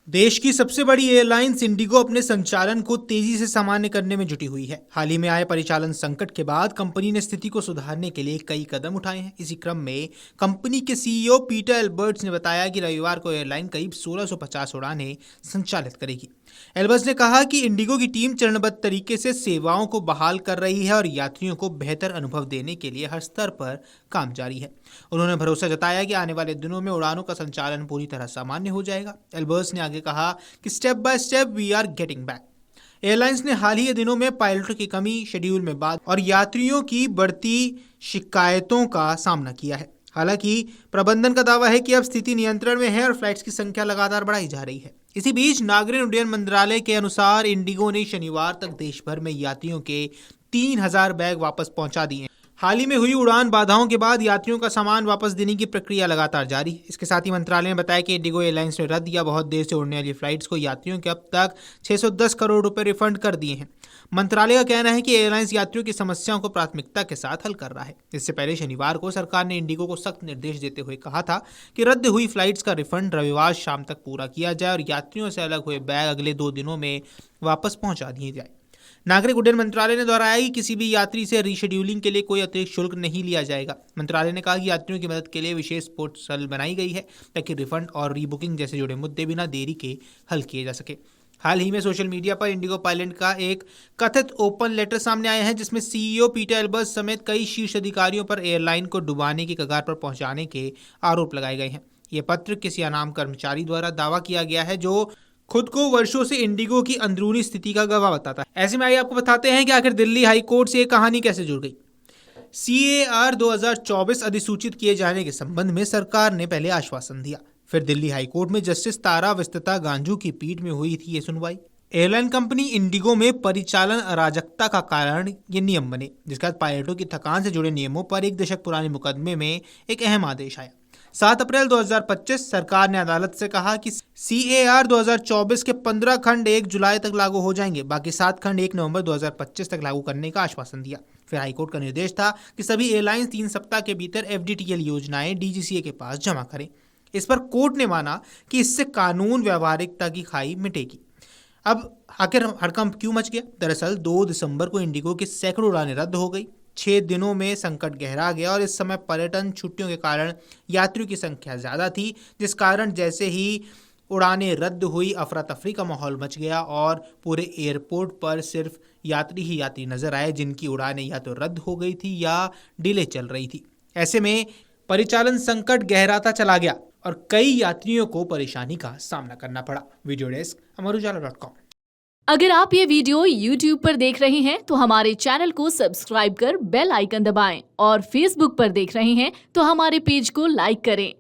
देश की सबसे बड़ी एयरलाइंस इंडिगो अपने संचालन को तेजी से सामान्य करने में जुटी हुई है। हाल ही में आए परिचालन संकट के बाद कंपनी ने स्थिति को सुधारने के लिए कई कदम उठाए हैं। इसी क्रम में कंपनी के सीईओ पीटर एल्बर्ट्स ने बताया कि रविवार को एयरलाइन करीब 1650 उड़ानें संचालित करेगी। एल्बर्ट्स ने कहा कि इंडिगो की टीम चरणबद्ध तरीके से सेवाओं को बहाल कर रही है और यात्रियों को बेहतर अनुभव देने के लिए हर स्तर पर काम जारी है। उन्होंने भरोसा जताया कि आने वाले दिनों में उड़ानों का संचालन पूरी तरह सामान्य हो जाएगा। एल्बर्ट्स ने आगे कहा कि step by step we are getting back. Airlines ने हाल ही के दिनों में पायलटों की कमी, शेड्यूल में बात और यात्रियों की बढ़ती शिकायतों का सामना किया है। हालांकि प्रबंधन का दावा है कि अब स्थिति नियंत्रण में है और फ्लाइट्स की संख्या लगातार बढ़ाई जा रही है। इसी बीच नागरिक उड्डयन मंत्रालय के अनुसार इंडिगो ने शनिवार तक देश भर में यात्रियों के 3000 बैग वापस पहुंचा दिए हैं। हाल ही में हुई उड़ान बाधाओं के बाद यात्रियों का सामान वापस देने की प्रक्रिया लगातार जारी है। इसके साथ ही मंत्रालय ने बताया कि इंडिगो एयरलाइंस ने रद्द या बहुत देर से उड़ने वाली फ्लाइट्स को यात्रियों के अब तक 610 करोड़ रुपए रिफंड कर दिए हैं। मंत्रालय का कहना है कि एयरलाइंस यात्रियों की समस्याओं को प्राथमिकता के साथ हल कर रहा है। इससे पहले शनिवार को सरकार ने इंडिगो को सख्त निर्देश देते हुए कहा था कि रद्द हुई फ्लाइट्स का रिफंड रविवार शाम तक पूरा किया जाए और यात्रियों से अलग हुए बैग अगले 2 दिनों में वापस पहुंचा दिए जाए। नागरिक उड्डयन मंत्रालय ने दोहराया कि किसी भी यात्री से रीशेड्यूलिंग के लिए कोई अतिरिक्त शुल्क नहीं लिया जाएगा। मंत्रालय ने कहा कि यात्रियों की मदद के लिए विशेष पोर्टल बनाई गई है ताकि रिफंड और रीबुकिंग जैसे जुड़े मुद्दे बिना देरी के हल किए जा सके। हाल ही में सोशल मीडिया पर इंडिगो पायलट का एक कथित ओपन लेटर सामने आया है जिसमें सीईओ पीटर एल्बर्ट्स समेत कई शीर्ष अधिकारियों पर एयरलाइन को डुबाने की कगार पर पहुंचाने के आरोप लगाए गए हैं। ये पत्र किसी अनाम कर्मचारी द्वारा दावा किया गया है जो खुद को वर्षों से इंडिगो की अंदरूनी स्थिति का गवाह बताता है। ऐसे में आइए आपको बताते हैं कि आखिर दिल्ली हाई कोर्ट से ये कहानी कैसे जुड़ गई। CAR 2024 अधिसूचित किए जाने के संबंध में सरकार ने पहले आश्वासन दिया, फिर दिल्ली हाई कोर्ट में जस्टिस तारा विस्तता गांजू की पीठ में हुई थी ये सुनवाई। एयरलाइन कंपनी इंडिगो में परिचालन अराजकता का कारण ये नियम बने, जिसके बाद पायलटों की थकान से जुड़े नियमों पर 1 दशक पुराने मुकदमे में एक अहम आदेश आया। 7 अप्रैल 2025 सरकार ने अदालत से कहा कि CAR 2024 के 15 खंड 1 जुलाई तक लागू हो जाएंगे, बाकी 7 खंड 1 नवंबर 2025 तक लागू करने का आश्वासन दिया। फिर हाईकोर्ट का निर्देश था कि सभी एयरलाइंस 3 सप्ताह के भीतर FDTL योजनाएं DGCA के पास जमा करें। इस पर कोर्ट ने माना कि इससे कानून व्यवहारिकता की खाई मिटेगी। अब आखिर हड़कंप क्यों मच गया? दरअसल 2 दिसंबर को इंडिगो की सैकड़ों उड़ानें रद्द हो गई। 6 दिनों में संकट गहरा गया और इस समय पर्यटन छुट्टियों के कारण यात्रियों की संख्या ज़्यादा थी, जिस कारण जैसे ही उड़ानें रद्द हुई अफरा तफरी का माहौल मच गया और पूरे एयरपोर्ट पर सिर्फ यात्री ही यात्री नजर आए जिनकी उड़ानें या तो रद्द हो गई थी या डिले चल रही थी। ऐसे में परिचालन संकट गहराता चला गया और कई यात्रियों को परेशानी का सामना करना पड़ा। वीडियो डेस्क अमरुजाला.com। अगर आप ये वीडियो YouTube पर देख रहे हैं तो हमारे चैनल को सब्सक्राइब कर बेल आइकन दबाएं और Facebook पर देख रहे हैं तो हमारे पेज को लाइक करें।